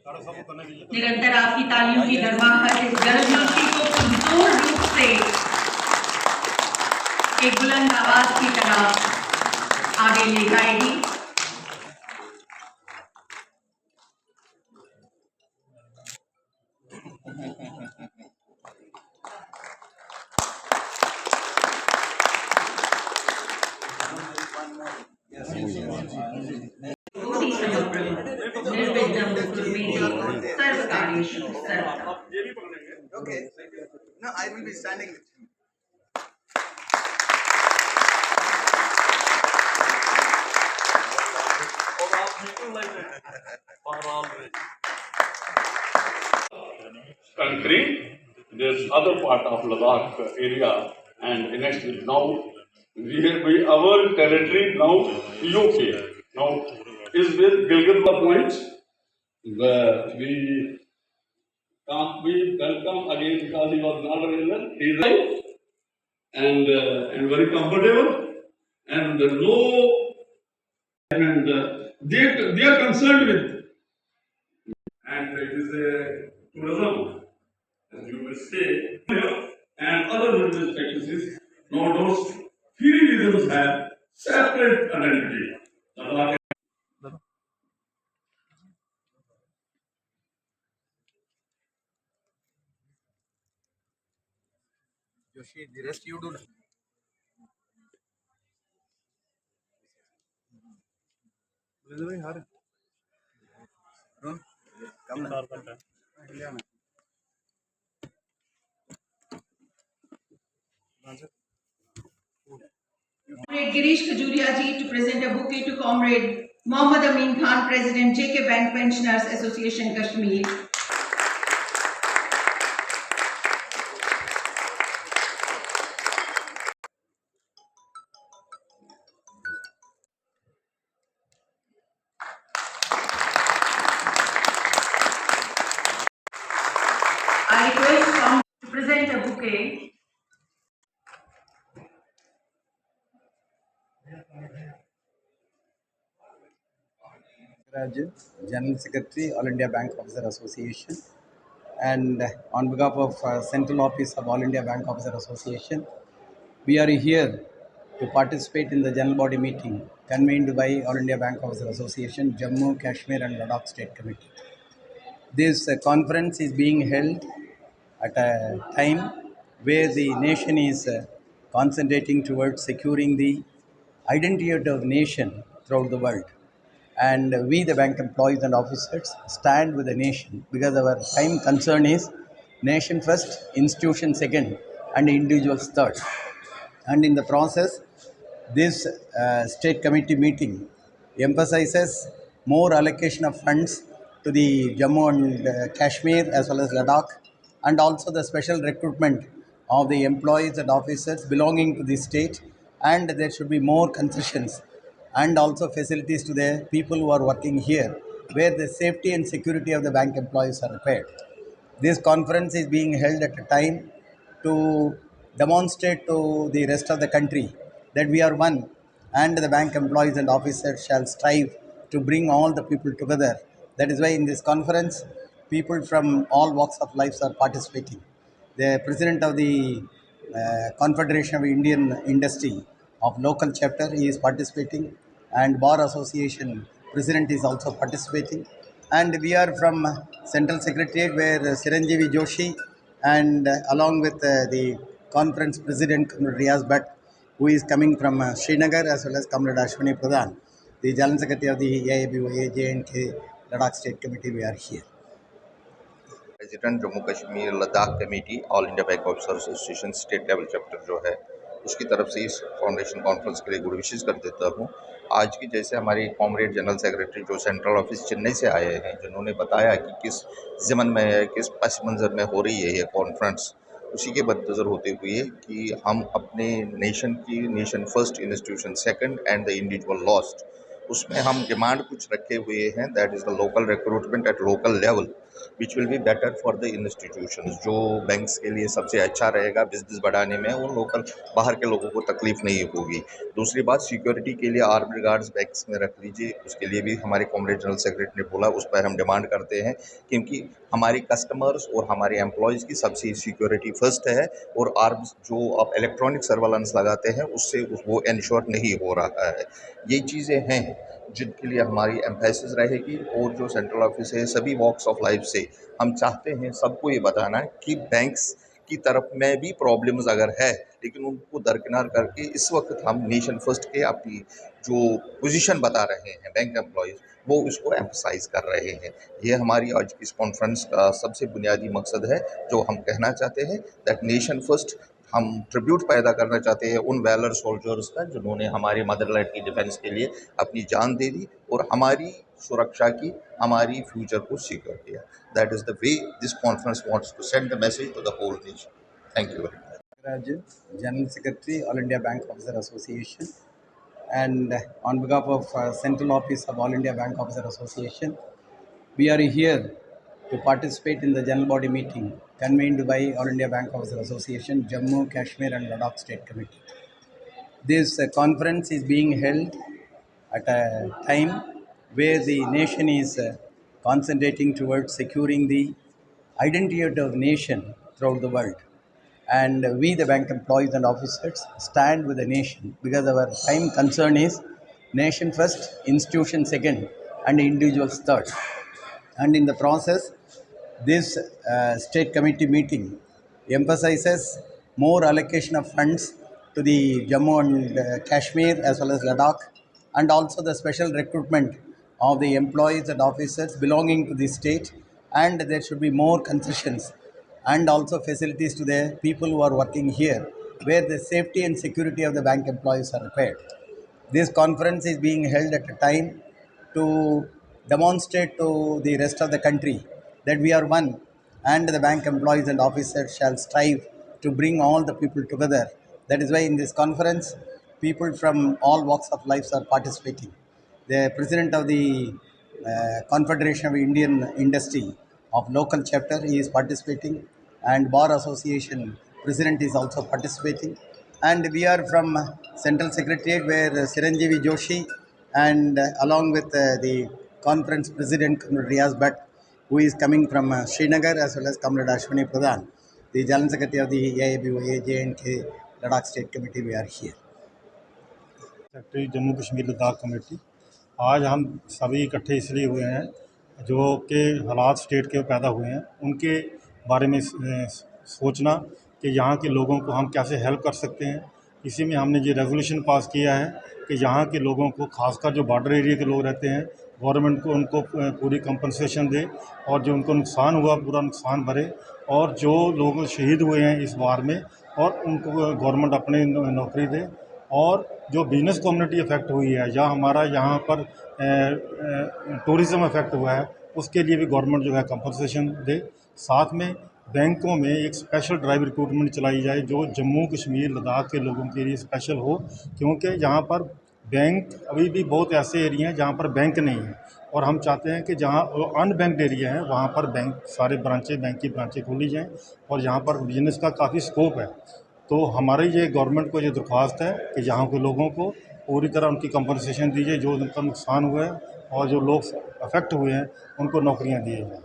निरंतर आपकी तालियों की गर्माहट इस जलजोशी को पुरजोर रूप से एक बुलंद आवाज की तरह आगे ले जाएगी। Okay. No, I will be standing with him. Country, this other part of Ladakh area, and next now our territory now UK now is with Gilgit point. We welcome again because he was not available. He is alive and very comfortable and no and they are concerned with and it is a tourism as you will say and other religious practices. Now those three religions have separate identity. Joshi, the rest you do. Come now. Comrade Girish Khajuria ji to present a bouquet to Comrade Mohammad Amin Khan, President JK Bank Pensioners Association Kashmir. I request Comrade to present a bouquet. Rajan, General Secretary, All India Bank Officer Association, and on behalf of Central Office of All India Bank Officer Association, we are here to participate in the General Body meeting convened by All India Bank Officer Association, Jammu, Kashmir and Ladakh State Committee. This conference is being held at a time where the nation is concentrating towards securing the identity of the nation throughout the world. And we, the bank employees and officers, stand with the nation because our prime concern is nation first, institution second, and individuals third. And in the process, this state committee meeting emphasizes more allocation of funds to the Jammu and Kashmir as well as Ladakh, and also the special recruitment of the employees and officers belonging to the state, and there should be more concessions and also facilities to the people who are working here, where the safety and security of the bank employees are required. This conference is being held at a time to demonstrate to the rest of the country that we are one, and the bank employees and officers shall strive to bring all the people together. That is why in this conference, people from all walks of life are participating. The president of the Confederation of Indian Industry of local chapter is participating, and Bar Association president is also participating. And we are from Central Secretariat where Chiranjeevi Joshi and along with the conference president Comrade Riaz Bhatt, who is coming from Srinagar, as well as Comrade Ashwini Pradhan, the General Secretary of the AIBOA J&K Ladakh State Committee. We are here. President Jammu Kashmir Ladakh committee all India bank officer association state level chapter जो है उसकी तरफ से इस foundation conference के लिए good विशेष कर देता हूँ। आज की जैसे हमारी कॉमरेड जनरल सेक्रेटरी जो सेंट्रल ऑफिस चेन्नई से आए हैं, जिन्होंने बताया कि किस ज़मन में है, किस पस मंज़र में हो रही है ये कॉन्फ्रेंस, उसी के मद्देनज़र होते हुए कि हम अपने नेशन की nation first, institution second and the individual lost, उसमें हम डिमांड कुछ रखे हुए हैं, that is the local recruitment at local level which will be better for the institutions. जो बैंक्स के लिए सबसे अच्छा रहेगा बिजनेस बढ़ाने में, वो लोकल बाहर के लोगों को तकलीफ नहीं होगी। दूसरी बात, सिक्योरिटी के लिए आर्म्ड गार्ड्स बैंक्स में रख लीजिए, उसके लिए भी हमारे कॉमरेड जनरल सेक्रेटरी ने बोला, उस पर हम डिमांड करते हैं, क्योंकि हमारे कस्टमर्स और हमारे एम्प्लॉयज़ की सबसे सिक्योरिटी फर्स्ट है। और आर्म्स जो आप इलेक्ट्रॉनिक सर्वेलेंस लगाते हैं उससे वो इंश्योर नहीं हो रहा है। ये चीज़ें हैं जिनके लिए हमारी एम्फेसिस रहेगी। और जो सेंट्रल ऑफिस है, सभी वॉक्स ऑफ लाइफ से हम चाहते हैं सबको ये बताना है कि बैंक्स की तरफ में भी प्रॉब्लम्स अगर है, लेकिन उनको दरकिनार करके इस वक्त हम नेशन फर्स्ट के अपनी जो पोजीशन बता रहे हैं बैंक एम्प्लॉयज़, वो इसको एम्फसाइज कर रहे हैं। ये हमारी आज की इस कॉन्फ्रेंस का सबसे बुनियादी मकसद है, जो हम कहना चाहते हैं दैट नेशन फर्स्ट। हम ट्रिब्यूट पैदा करना चाहते हैं उन वैलर सोल्जर्स का जिन्होंने हमारे मदरलैंड की डिफेंस के लिए अपनी जान दे दी और हमारी सुरक्षा की, हमारी फ्यूचर को सिक्योर किया। That is the way this conference wants to send the message to the whole nation. Thank you very much. Rajan, General Secretary, All India Bank Officer Association, and on behalf of Central Office of All India Bank Officer Association, we are here to participate in the general body meeting convened by All India Bank Officer Association, Jammu, Kashmir and Ladakh State Committee. This conference is being held at a time where the nation is concentrating towards securing the identity of the nation throughout the world. And we, the bank employees and officers, stand with the nation because our prime concern is nation first, institution second, and individuals third. And in the process, this state committee meeting emphasizes more allocation of funds to the Jammu and Kashmir as well as Ladakh, and also the special recruitment of the employees and officers belonging to the state, and there should be more concessions and also facilities to the people who are working here, where the safety and security of the bank employees are required. This conference is being held at a time to demonstrate to the rest of the country that we are one, and the bank employees and officers shall strive to bring all the people together. That is why in this conference, people from all walks of life are participating. The president of the Confederation of Indian Industry of local chapter is participating, and Bar Association president is also participating. And we are from Central Secretariat, where Chiranjeevi Joshi and along with the conference president Comrade Riaz Bhatt, who is coming from Srinagar, as well as Comrade Ashwini Pradhan, the General Secretary of the AIBOA J&K Ladakh State Committee, we are here. Secretary Jammu Kashmir Ladakh committee. आज हम सभी इकट्ठे इसलिए हुए हैं जो कि हालात स्टेट के पैदा हुए हैं, उनके बारे में सोचना कि यहाँ के लोगों को हम कैसे हेल्प कर सकते हैं। इसी में हमने ये रेजोल्यूशन पास किया है कि यहाँ के लोगों को, खासकर जो बॉर्डर एरिया के लोग रहते हैं, गवर्नमेंट को उनको पूरी कंपनसेशन दे और जो उनको नुकसान हुआ पूरा नुकसान भरे, और जो लोग शहीद हुए हैं इस वार में और उनको गवर्नमेंट अपने नौकरी दे, और जो बिजनेस कम्युनिटी अफेक्ट हुई है या हमारा यहाँ पर टूरिज़्म अफेक्ट हुआ है, उसके लिए भी गवर्नमेंट जो है कंपनसेशन दे। साथ में बैंकों में एक स्पेशल ड्राइव रिक्रूटमेंट चलाई जाए जो जम्मू कश्मीर लद्दाख के लोगों के लिए स्पेशल हो, क्योंकि यहाँ पर बैंक अभी भी बहुत ऐसे एरिया हैं जहाँ पर बैंक नहीं है, और हम चाहते हैं कि जहाँ अनबैंक्ड एरिया है वहाँ पर बैंक सारे बैंक की ब्रांचें खोली जाएँ, और यहाँ पर बिजनेस का काफ़ी स्कोप है। तो हमारी ये गवर्नमेंट को ये दरख्वास्त है कि यहाँ के लोगों को पूरी तरह उनकी कंपनसेशन दीजिए जो उनका नुकसान हुआ है, और जो लोग अफेक्ट हुए हैं उनको नौकरियाँ दी जाएँ।